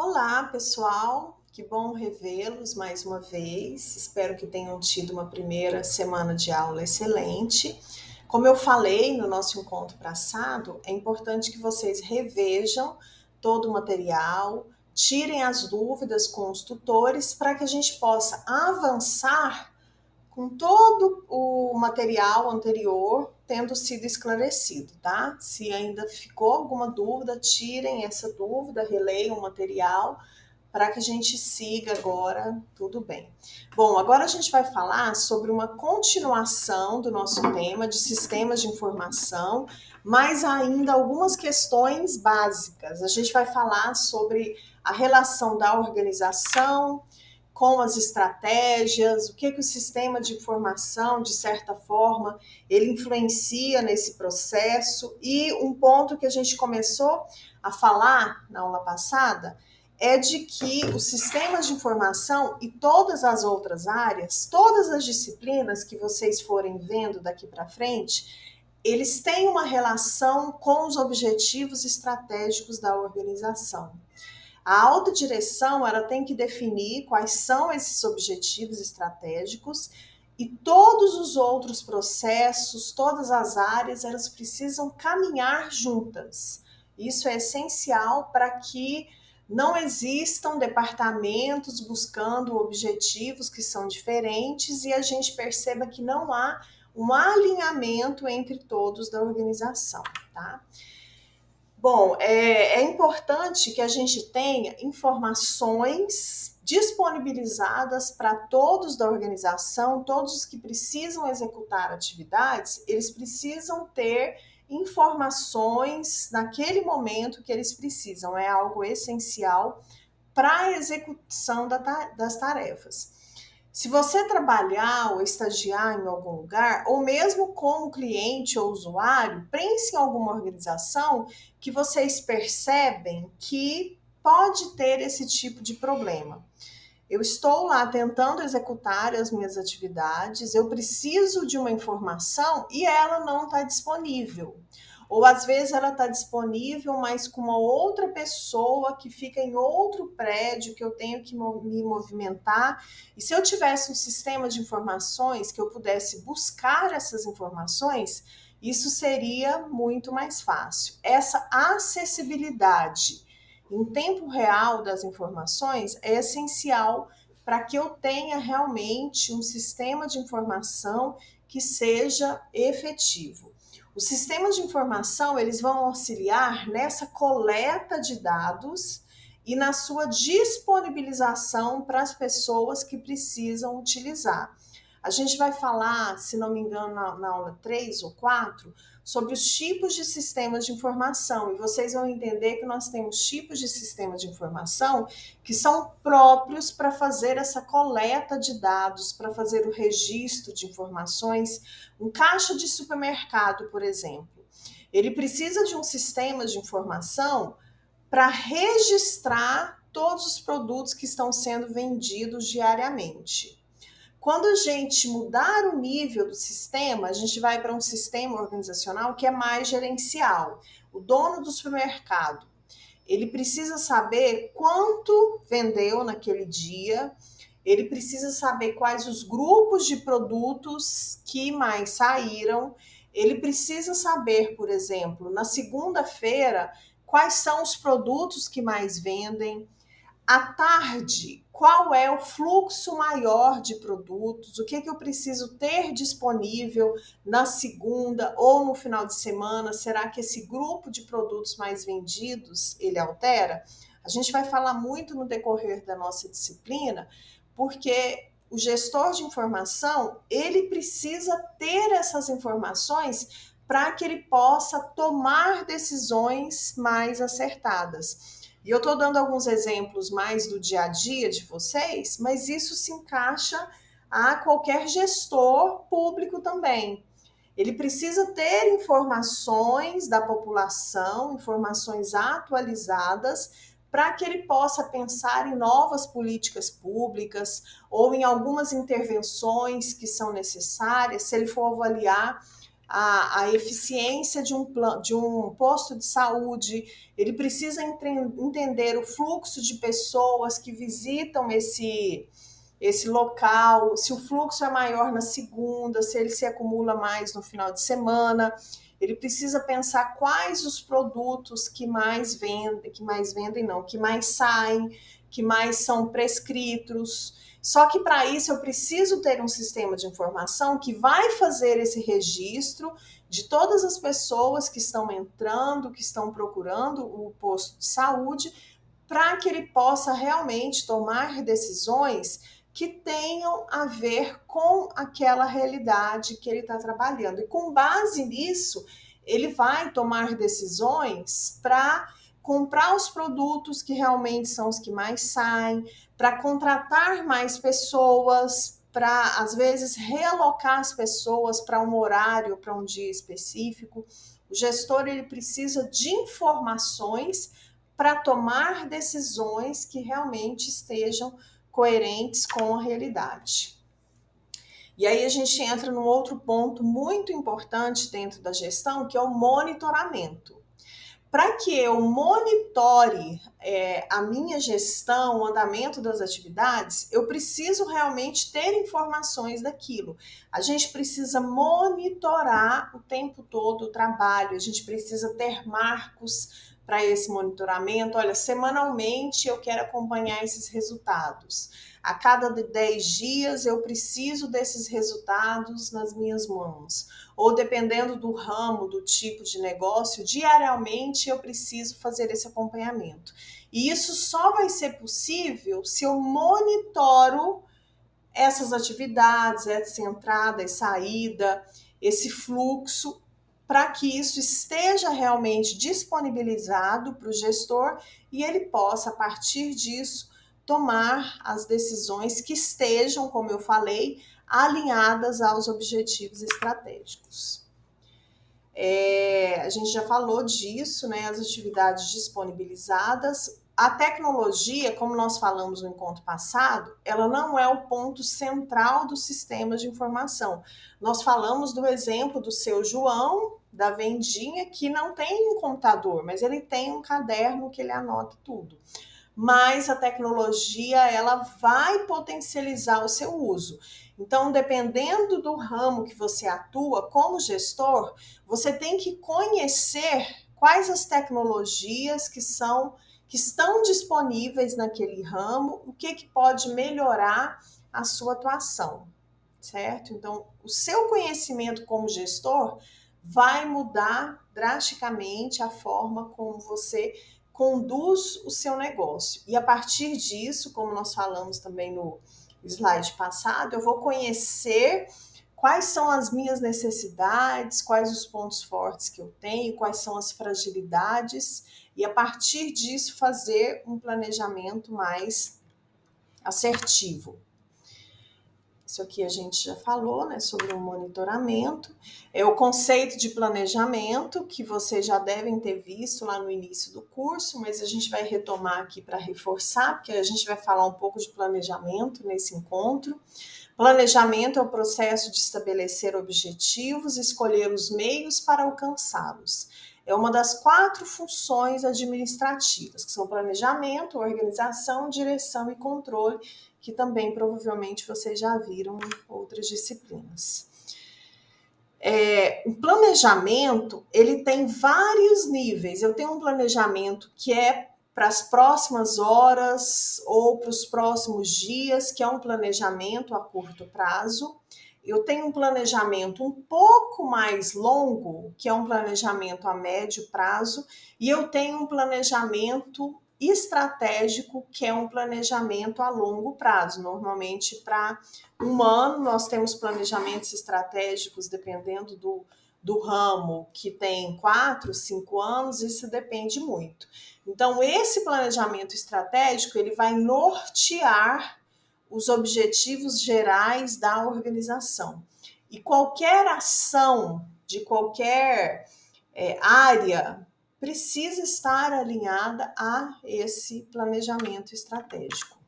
Olá, pessoal. Que bom revê-los mais uma vez. Espero que tenham tido uma primeira semana de aula excelente. Como eu falei no nosso encontro passado, é importante que vocês revejam todo o material, tirem as dúvidas com os tutores para que a gente possa avançar com todo o material anterior tendo sido esclarecido, tá? Se ainda ficou alguma dúvida, tirem essa dúvida, releiam o material para que a gente siga agora tudo bem. Bom, agora a gente vai falar sobre uma continuação do nosso tema de sistemas de informação, mas ainda algumas questões básicas. A gente vai falar sobre a relação da organização com as estratégias, o que o sistema de informação, de certa forma, ele influencia nesse processo. E um ponto que a gente começou a falar na aula passada é de que os sistemas de informação e todas as outras áreas, todas as disciplinas que vocês forem vendo daqui para frente, eles têm uma relação com os objetivos estratégicos da organização. A alta direção, ela tem que definir quais são esses objetivos estratégicos e todos os outros processos, todas as áreas, elas precisam caminhar juntas. Isso é essencial para que não existam departamentos buscando objetivos que são diferentes e a gente perceba que não há um alinhamento entre todos da organização, tá? Bom, é importante que a gente tenha informações disponibilizadas para todos da organização, todos os que precisam executar atividades, eles precisam ter informações naquele momento que eles precisam, é algo essencial para a execução das tarefas. Se você trabalhar ou estagiar em algum lugar, ou mesmo como cliente ou usuário, pense em alguma organização que vocês percebem que pode ter esse tipo de problema. Eu estou lá tentando executar as minhas atividades, eu preciso de uma informação e ela não está disponível. Ou às vezes ela está disponível, mas com uma outra pessoa que fica em outro prédio que eu tenho que me movimentar. E se eu tivesse um sistema de informações que eu pudesse buscar essas informações, isso seria muito mais fácil. Essa acessibilidade em tempo real das informações é essencial para que eu tenha realmente um sistema de informação que seja efetivo. Os sistemas de informação, eles vão auxiliar nessa coleta de dados e na sua disponibilização para as pessoas que precisam utilizar. A gente vai falar, se não me engano, na aula 3 ou 4, sobre os tipos de sistemas de informação. E vocês vão entender que nós temos tipos de sistemas de informação que são próprios para fazer essa coleta de dados, para fazer o registro de informações. Um caixa de supermercado, por exemplo, ele precisa de um sistema de informação para registrar todos os produtos que estão sendo vendidos diariamente. Quando a gente mudar o nível do sistema, a gente vai para um sistema organizacional que é mais gerencial. O dono do supermercado, ele precisa saber quanto vendeu naquele dia, ele precisa saber quais os grupos de produtos que mais saíram, ele precisa saber, por exemplo, na segunda-feira, quais são os produtos que mais vendem, à tarde, qual é o fluxo maior de produtos, o que eu preciso ter disponível na segunda ou no final de semana, será que esse grupo de produtos mais vendidos, ele altera? A gente vai falar muito no decorrer da nossa disciplina, porque o gestor de informação, ele precisa ter essas informações para que ele possa tomar decisões mais acertadas. E eu estou dando alguns exemplos mais do dia a dia de vocês, mas isso se encaixa a qualquer gestor público também. Ele precisa ter informações da população, informações atualizadas, para que ele possa pensar em novas políticas públicas ou em algumas intervenções que são necessárias, se ele for avaliar a eficiência de um posto de saúde, ele precisa entender o fluxo de pessoas que visitam esse local, se o fluxo é maior na segunda, se ele se acumula mais no final de semana. Ele precisa pensar quais os produtos que mais saem, que mais são prescritos. Só que para isso eu preciso ter um sistema de informação que vai fazer esse registro de todas as pessoas que estão entrando, que estão procurando o posto de saúde, para que ele possa realmente tomar decisões que tenham a ver com aquela realidade que ele está trabalhando. E com base nisso, ele vai tomar decisões para comprar os produtos que realmente são os que mais saem, para contratar mais pessoas, para, às vezes, realocar as pessoas para um horário, para um dia específico. O gestor ele precisa de informações para tomar decisões que realmente estejam coerentes com a realidade. E aí a gente entra num outro ponto muito importante dentro da gestão, que é o monitoramento. Para que eu monitore a minha gestão, o andamento das atividades, eu preciso realmente ter informações daquilo. A gente precisa monitorar o tempo todo o trabalho, a gente precisa ter marcos para esse monitoramento. Olha, semanalmente eu quero acompanhar esses resultados. A cada 10 dias eu preciso desses resultados nas minhas mãos. Ou dependendo do ramo, do tipo de negócio, diariamente eu preciso fazer esse acompanhamento. E isso só vai ser possível se eu monitoro essas atividades, essa entrada e saída, esse fluxo, para que isso esteja realmente disponibilizado para o gestor e ele possa, a partir disso, tomar as decisões que estejam, como eu falei, alinhadas aos objetivos estratégicos. A gente já falou disso, né? As atividades disponibilizadas. A tecnologia, como nós falamos no encontro passado, ela não é o ponto central do sistema de informação. Nós falamos do exemplo do seu João, da vendinha, que não tem um computador, mas ele tem um caderno que ele anota tudo. Mas a tecnologia, ela vai potencializar o seu uso. Então, dependendo do ramo que você atua como gestor, você tem que conhecer quais as tecnologias que estão disponíveis naquele ramo, o que pode melhorar a sua atuação, certo? Então, o seu conhecimento como gestor vai mudar drasticamente a forma como você conduz o seu negócio. E a partir disso, como nós falamos também no slide passado, eu vou conhecer quais são as minhas necessidades, quais os pontos fortes que eu tenho, quais são as fragilidades, e a partir disso fazer um planejamento mais assertivo. Isso aqui a gente já falou, né, sobre o monitoramento. É o conceito de planejamento, que vocês já devem ter visto lá no início do curso, mas a gente vai retomar aqui para reforçar, porque a gente vai falar um pouco de planejamento nesse encontro. Planejamento é o processo de estabelecer objetivos e escolher os meios para alcançá-los. É uma das 4 funções administrativas, que são planejamento, organização, direção e controle, que também provavelmente vocês já viram em outras disciplinas. O planejamento, ele tem vários níveis. Eu tenho um planejamento que é para as próximas horas ou para os próximos dias, que é um planejamento a curto prazo. Eu tenho um planejamento um pouco mais longo, que é um planejamento a médio prazo, e eu tenho um planejamento estratégico, que é um planejamento a longo prazo. Normalmente, para um ano, nós temos planejamentos estratégicos, dependendo do ramo, que tem 4, 5 anos, isso depende muito. Então, esse planejamento estratégico, ele vai nortear os objetivos gerais da organização. E qualquer ação de qualquer área precisa estar alinhada a esse planejamento estratégico.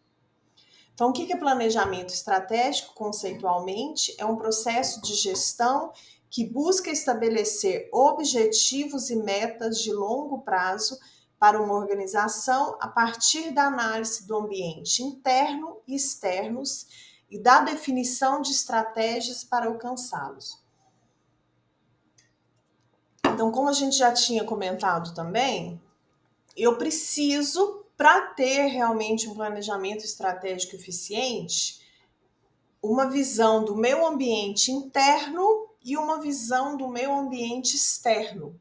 Então, o que é planejamento estratégico, conceitualmente? É um processo de gestão que busca estabelecer objetivos e metas de longo prazo para uma organização a partir da análise do ambiente interno e externos e da definição de estratégias para alcançá-los. Então, como a gente já tinha comentado também, eu preciso, para ter realmente um planejamento estratégico eficiente, uma visão do meu ambiente interno e uma visão do meu ambiente externo.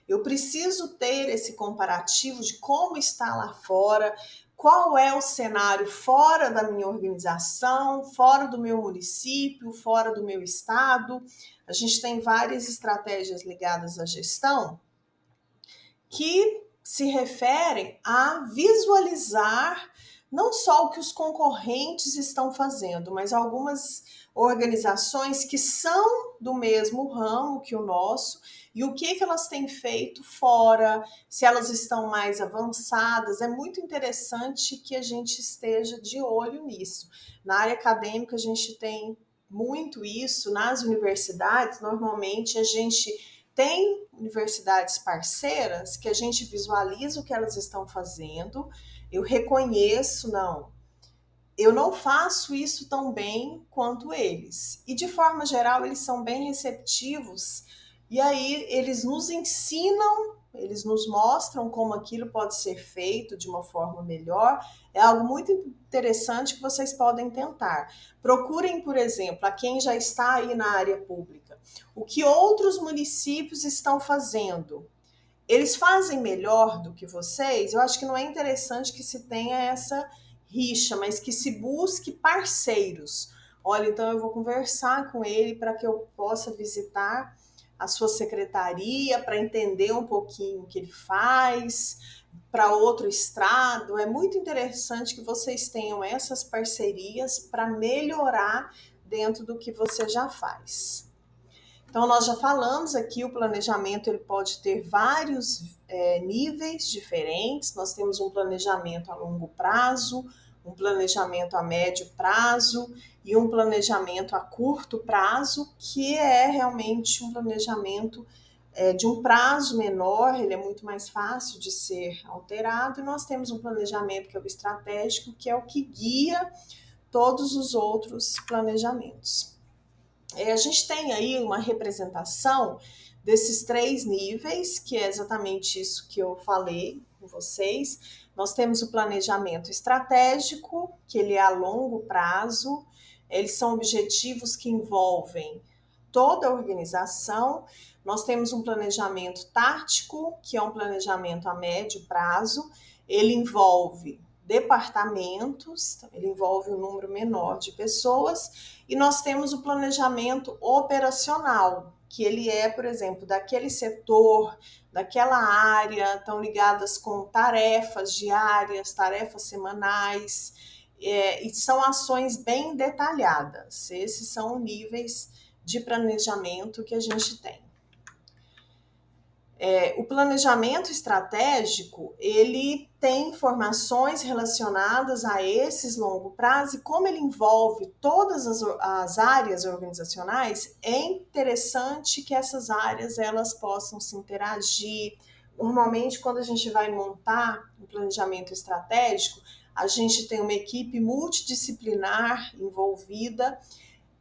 Eu preciso ter esse comparativo de como está lá fora, qual é o cenário fora da minha organização, fora do meu município, fora do meu estado. A gente tem várias estratégias ligadas à gestão que se referem a visualizar não só o que os concorrentes estão fazendo, mas algumas organizações que são do mesmo ramo que o nosso e o que elas têm feito fora, se elas estão mais avançadas. É muito interessante que a gente esteja de olho nisso. Na área acadêmica, a gente tem muito isso. Nas universidades, normalmente a gente tem universidades parceiras que a gente visualiza o que elas estão fazendo, eu reconheço, eu não faço isso tão bem quanto eles. E de forma geral, eles são bem receptivos e aí eles nos ensinam, eles nos mostram como aquilo pode ser feito de uma forma melhor. É algo muito interessante que vocês podem tentar. Procurem, por exemplo, a quem já está aí na área pública, o que outros municípios estão fazendo. Eles fazem melhor do que vocês? Eu acho que não é interessante que se tenha essa rixa, mas que se busque parceiros. Olha, então eu vou conversar com ele para que eu possa visitar a sua secretaria, para entender um pouquinho o que ele faz, para outro estado. É muito interessante que vocês tenham essas parcerias para melhorar dentro do que você já faz. Então, nós já falamos aqui, o planejamento ele pode ter vários níveis diferentes. Nós temos um planejamento a longo prazo, um planejamento a médio prazo e um planejamento a curto prazo, que é realmente um planejamento de um prazo menor, ele é muito mais fácil de ser alterado. E nós temos um planejamento que é o estratégico, que é o que guia todos os outros planejamentos. A gente tem aí uma representação desses 3 níveis, que é exatamente isso que eu falei com vocês. Nós temos o planejamento estratégico, que ele é a longo prazo, eles são objetivos que envolvem toda a organização. Nós temos um planejamento tático, que é um planejamento a médio prazo, ele envolve departamentos, ele envolve um número menor de pessoas, e nós temos o planejamento operacional, que ele é, por exemplo, daquele setor, daquela área, estão ligadas com tarefas diárias, tarefas semanais, e são ações bem detalhadas. Esses são níveis de planejamento que a gente tem. O planejamento estratégico, ele tem informações relacionadas a esses longo prazo e como ele envolve todas as áreas organizacionais, é interessante que essas áreas elas possam se interagir. Normalmente, quando a gente vai montar um planejamento estratégico, a gente tem uma equipe multidisciplinar envolvida.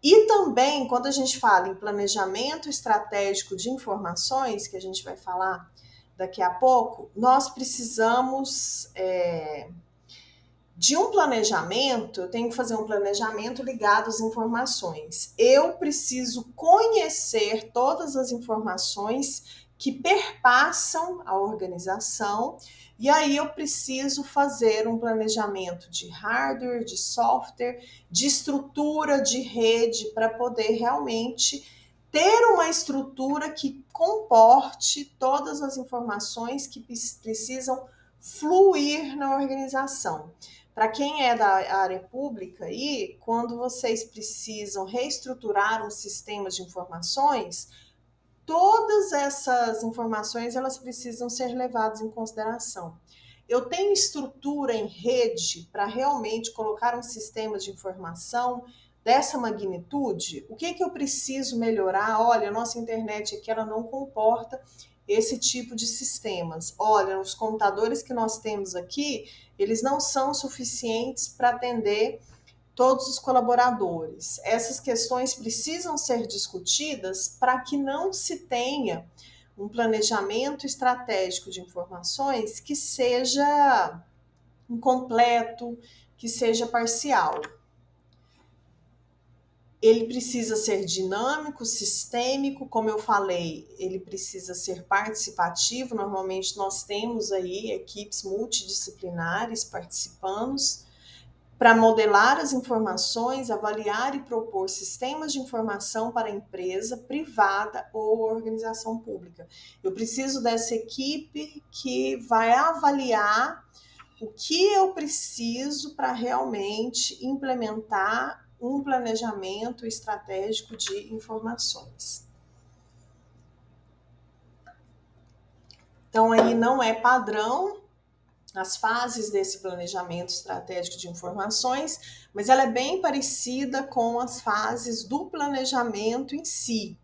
E também, quando a gente fala em planejamento estratégico de informações, que a gente vai falar daqui a pouco, nós precisamos de um planejamento. Eu tenho que fazer um planejamento ligado às informações. Eu preciso conhecer todas as informações que perpassam a organização, e aí eu preciso fazer um planejamento de hardware, de software, de estrutura de rede para poder realmente ter uma estrutura que comporte todas as informações que precisam fluir na organização. Para quem é da área pública aí, quando vocês precisam reestruturar um sistema de informações, todas essas informações elas precisam ser levadas em consideração. Eu tenho estrutura em rede para realmente colocar um sistema de informação dessa magnitude, o que eu preciso melhorar? Olha, a nossa internet aqui ela não comporta esse tipo de sistemas. Olha, os computadores que nós temos aqui, eles não são suficientes para atender todos os colaboradores. Essas questões precisam ser discutidas para que não se tenha um planejamento estratégico de informações que seja incompleto, que seja parcial. Ele precisa ser dinâmico, sistêmico, como eu falei, ele precisa ser participativo. Normalmente nós temos aí equipes multidisciplinares participando para modelar as informações, avaliar e propor sistemas de informação para a empresa privada ou organização pública. Eu preciso dessa equipe que vai avaliar o que eu preciso para realmente implementar um planejamento estratégico de informações. Então, aí não é padrão as fases desse planejamento estratégico de informações, mas ela é bem parecida com as fases do planejamento em si,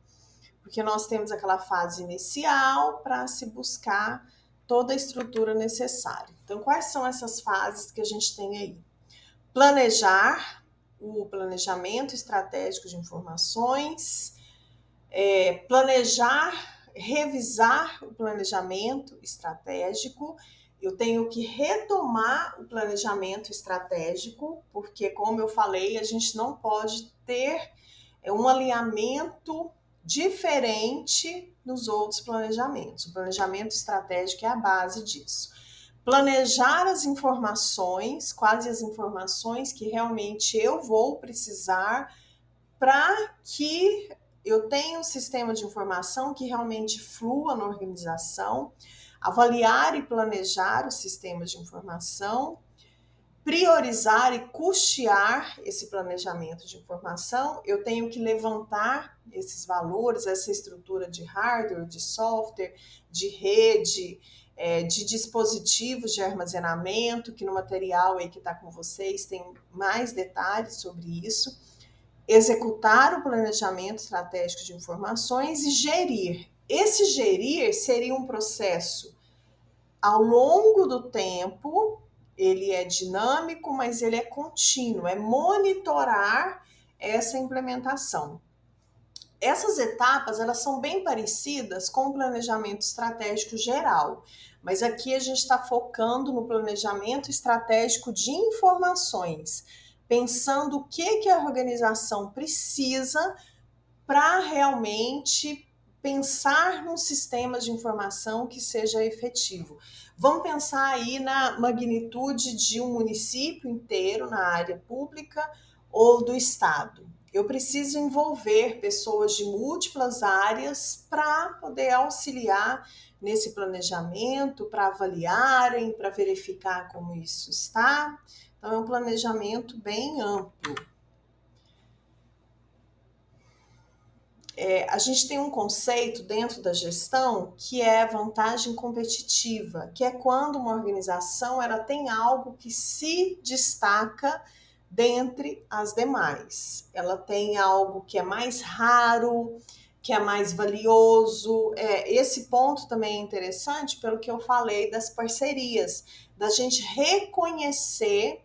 porque nós temos aquela fase inicial para se buscar toda a estrutura necessária. Então, quais são essas fases que a gente tem aí? Planejar, o planejamento estratégico de informações, planejar, revisar o planejamento estratégico. Eu tenho que retomar o planejamento estratégico, porque, como eu falei, a gente não pode ter um alinhamento diferente nos outros planejamentos. O planejamento estratégico é a base disso. Planejar as informações, quais as informações que realmente eu vou precisar para que eu tenha um sistema de informação que realmente flua na organização, avaliar e planejar o sistema de informação, priorizar e custear esse planejamento de informação. Eu tenho que levantar esses valores, essa estrutura de hardware, de software, de rede, de dispositivos de armazenamento, que no material aí que está com vocês tem mais detalhes sobre isso. Executar o planejamento estratégico de informações e gerir. Esse gerir seria um processo ao longo do tempo, ele é dinâmico, mas ele é contínuo, é monitorar essa implementação. Essas etapas, elas são bem parecidas com o planejamento estratégico geral, mas aqui a gente está focando no planejamento estratégico de informações, pensando o que a organização precisa para realmente pensar num sistema de informação que seja efetivo. Vamos pensar aí na magnitude de um município inteiro na área pública ou do estado. Eu preciso envolver pessoas de múltiplas áreas para poder auxiliar nesse planejamento, para avaliarem, para verificar como isso está. Então, é um planejamento bem amplo. A gente tem um conceito dentro da gestão que é vantagem competitiva, que é quando uma organização ela tem algo que se destaca dentre as demais. Ela tem algo que é mais raro, que é mais valioso. Esse ponto também é interessante pelo que eu falei das parcerias, da gente reconhecer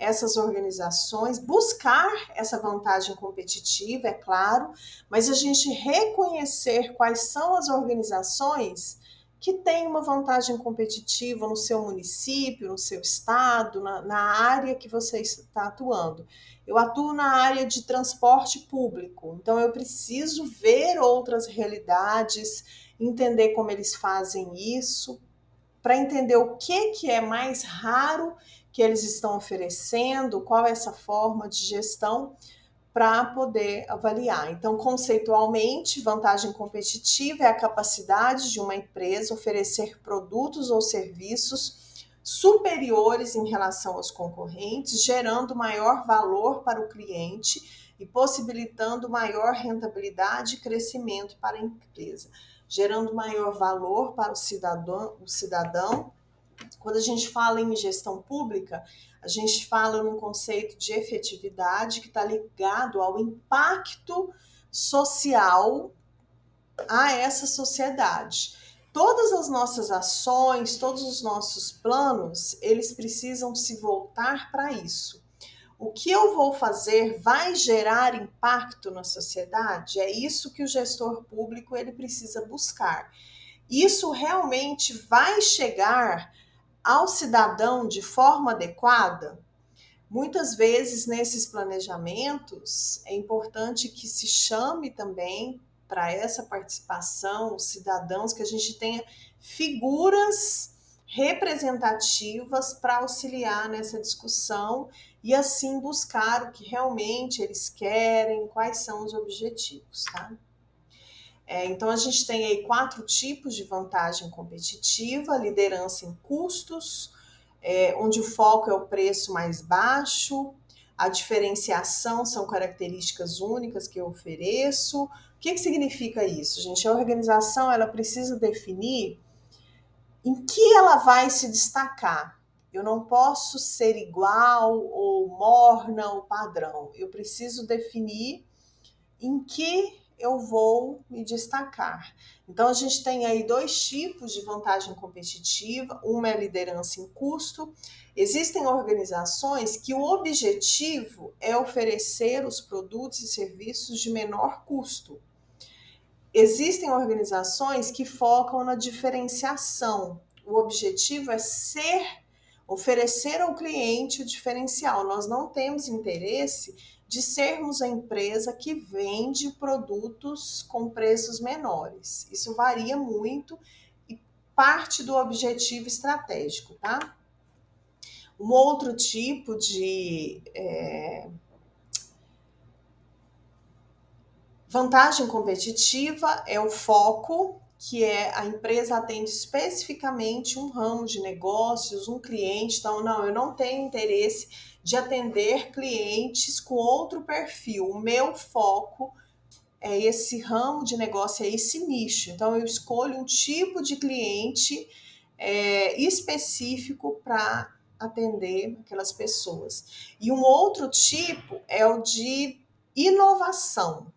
essas organizações, buscar essa vantagem competitiva, é claro, mas a gente reconhecer quais são as organizações que têm uma vantagem competitiva no seu município, no seu estado, na área que você está atuando. Eu atuo na área de transporte público, então eu preciso ver outras realidades, entender como eles fazem isso, para entender o que é mais raro que eles estão oferecendo, qual é essa forma de gestão para poder avaliar. Então, conceitualmente, vantagem competitiva é a capacidade de uma empresa oferecer produtos ou serviços superiores em relação aos concorrentes, gerando maior valor para o cliente e possibilitando maior rentabilidade e crescimento para a empresa, gerando maior valor para o cidadão Quando a gente fala em gestão pública, a gente fala num conceito de efetividade que está ligado ao impacto social a essa sociedade. Todas as nossas ações, todos os nossos planos, eles precisam se voltar para isso. O que eu vou fazer vai gerar impacto na sociedade? É isso que o gestor público ele precisa buscar. Isso realmente vai chegar ao cidadão de forma adequada? Muitas vezes, nesses planejamentos, é importante que se chame também para essa participação os cidadãos, que a gente tenha figuras representativas para auxiliar nessa discussão e assim buscar o que realmente eles querem, quais são os objetivos, tá? Então a gente tem aí 4 tipos de vantagem competitiva: liderança em custos, onde o foco é o preço mais baixo, a diferenciação são características únicas que eu ofereço. O que significa isso, gente? A organização ela precisa definir em que ela vai se destacar. Eu não posso ser igual ou morna ou padrão. Eu preciso definir em que eu vou me destacar. Então, a gente tem aí 2 tipos de vantagem competitiva. Uma é a liderança em custo. Existem organizações que o objetivo é oferecer os produtos e serviços de menor custo. Existem organizações que focam na diferenciação. O objetivo é oferecer ao cliente o diferencial. Nós não temos interesse de sermos a empresa que vende produtos com preços menores. Isso varia muito e parte do objetivo estratégico, tá? Um outro tipo de vantagem competitiva é o foco, que é a empresa atende especificamente um ramo de negócios, um cliente. Então, não, eu não tenho interesse de atender clientes com outro perfil. O meu foco é esse ramo de negócio, é esse nicho. Então, eu escolho um tipo de cliente específico para atender aquelas pessoas. E um outro tipo é o de inovação.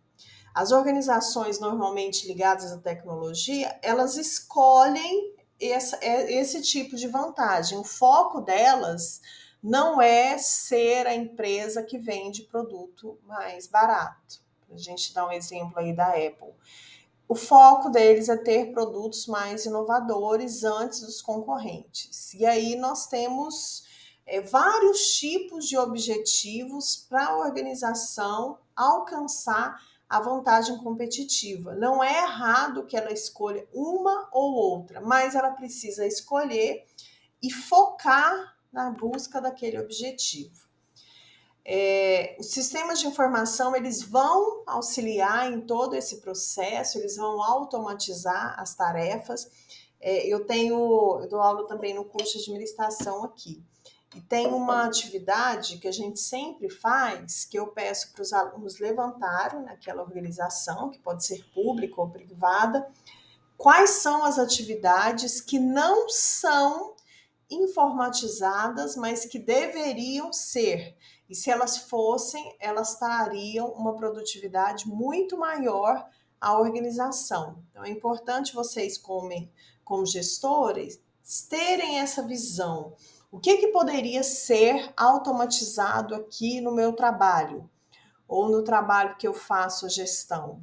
As organizações normalmente ligadas à tecnologia, elas escolhem esse tipo de vantagem. O foco delas não é ser a empresa que vende produto mais barato. A gente dá um exemplo aí da Apple. O foco deles é ter produtos mais inovadores antes dos concorrentes. E aí nós temos vários tipos de objetivos para a organização alcançar a vantagem competitiva. Não é errado que ela escolha uma ou outra, mas ela precisa escolher e focar na busca daquele objetivo. Os sistemas de informação eles vão auxiliar em todo esse processo, eles vão automatizar as tarefas. Eu dou aula também no curso de administração aqui. E tem uma atividade que a gente sempre faz, que eu peço para os alunos levantarem naquela organização, que pode ser pública ou privada, quais são as atividades que não são informatizadas, mas que deveriam ser. E se elas fossem, elas trariam uma produtividade muito maior à organização. Então é importante vocês, como gestores, terem essa visão. O que poderia ser automatizado aqui no meu trabalho? Ou no trabalho que eu faço a gestão?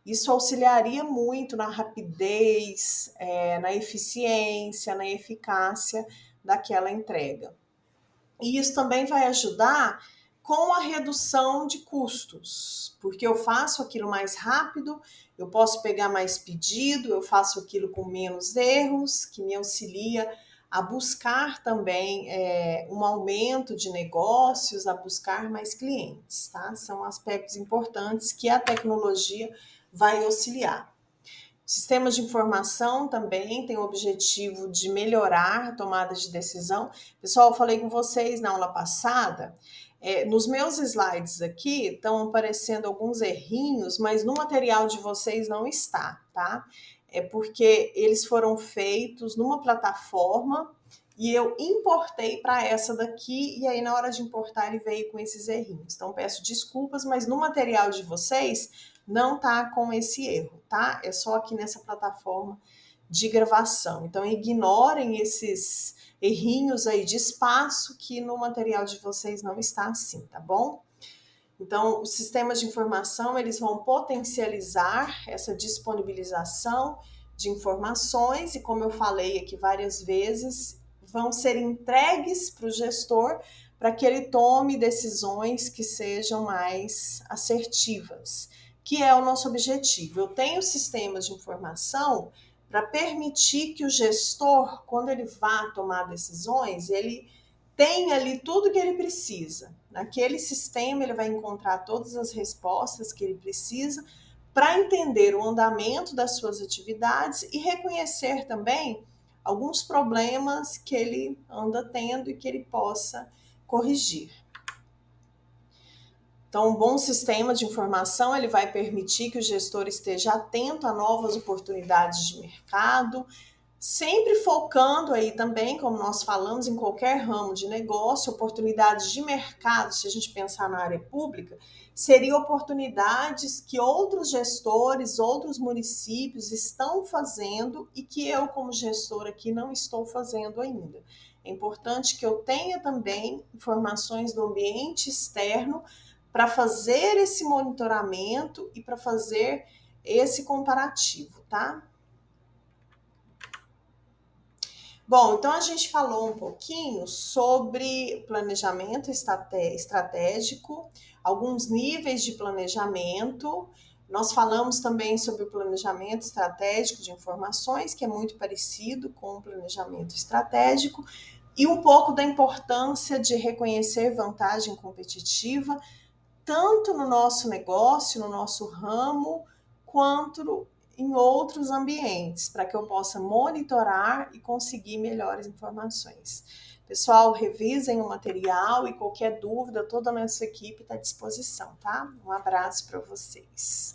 Isso auxiliaria muito na rapidez, na eficiência, na eficácia daquela entrega. E isso também vai ajudar com a redução de custos, porque eu faço aquilo mais rápido, eu posso pegar mais pedido, eu faço aquilo com menos erros, que me auxilia a buscar também um aumento de negócios, a buscar mais clientes, tá? São aspectos importantes que a tecnologia vai auxiliar. Sistemas de informação também tem o objetivo de melhorar a tomada de decisão. Pessoal, eu falei com vocês na aula passada, nos meus slides aqui estão aparecendo alguns errinhos, mas no material de vocês não está, tá? É porque eles foram feitos numa plataforma e eu importei para essa daqui, e aí na hora de importar ele veio com esses errinhos. Então peço desculpas, mas no material de vocês não tá com esse erro, tá? É só aqui nessa plataforma de gravação. Então ignorem esses errinhos aí de espaço que no material de vocês não está assim, tá bom? Então, os sistemas de informação, eles vão potencializar essa disponibilização de informações e, como eu falei aqui várias vezes, vão ser entregues para o gestor para que ele tome decisões que sejam mais assertivas, que é o nosso objetivo. Eu tenho sistemas de informação para permitir que o gestor, quando ele vá tomar decisões, ele tem ali tudo que ele precisa. Naquele sistema, ele vai encontrar todas as respostas que ele precisa para entender o andamento das suas atividades e reconhecer também alguns problemas que ele anda tendo e que ele possa corrigir. Então, um bom sistema de informação, ele vai permitir que o gestor esteja atento a novas oportunidades de mercado, sempre focando aí também, como nós falamos, em qualquer ramo de negócio, oportunidades de mercado, se a gente pensar na área pública, seriam oportunidades que outros gestores, outros municípios estão fazendo e que eu, como gestor aqui, não estou fazendo ainda. É importante que eu tenha também informações do ambiente externo para fazer esse monitoramento e para fazer esse comparativo, tá? Bom, então a gente falou um pouquinho sobre planejamento estratégico, alguns níveis de planejamento. Nós falamos também sobre o planejamento estratégico de informações, que é muito parecido com o planejamento estratégico, e um pouco da importância de reconhecer vantagem competitiva, tanto no nosso negócio, no nosso ramo, quanto em outros ambientes, para que eu possa monitorar e conseguir melhores informações. Pessoal, revisem o material e qualquer dúvida, toda a nossa equipe está à disposição, tá? Um abraço para vocês.